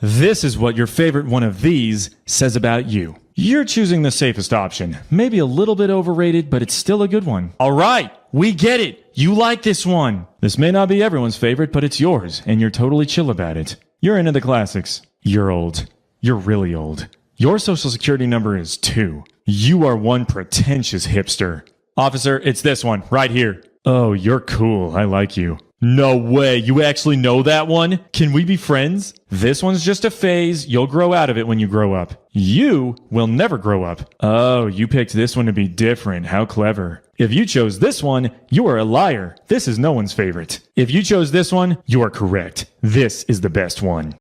This is what your favorite one of these says about you. You're choosing the safest option. Maybe a little bit overrated, but it's still a good one. All right, we get it. You like this one. This may not be everyone's favorite, but it's yours, and you're totally chill about it. You're into the classics. You're old. You're really old. Your social security number is 2. You are one pretentious hipster. Officer, it's this one, right here. Oh, you're cool. I like you. No way. You actually know that one? Can we be friends? This one's just a phase. You'll grow out of it when you grow up. You will never grow up. Oh, you picked this one to be different. How clever. If you chose this one, you are a liar. This is no one's favorite. If you chose this one, you are correct. This is the best one.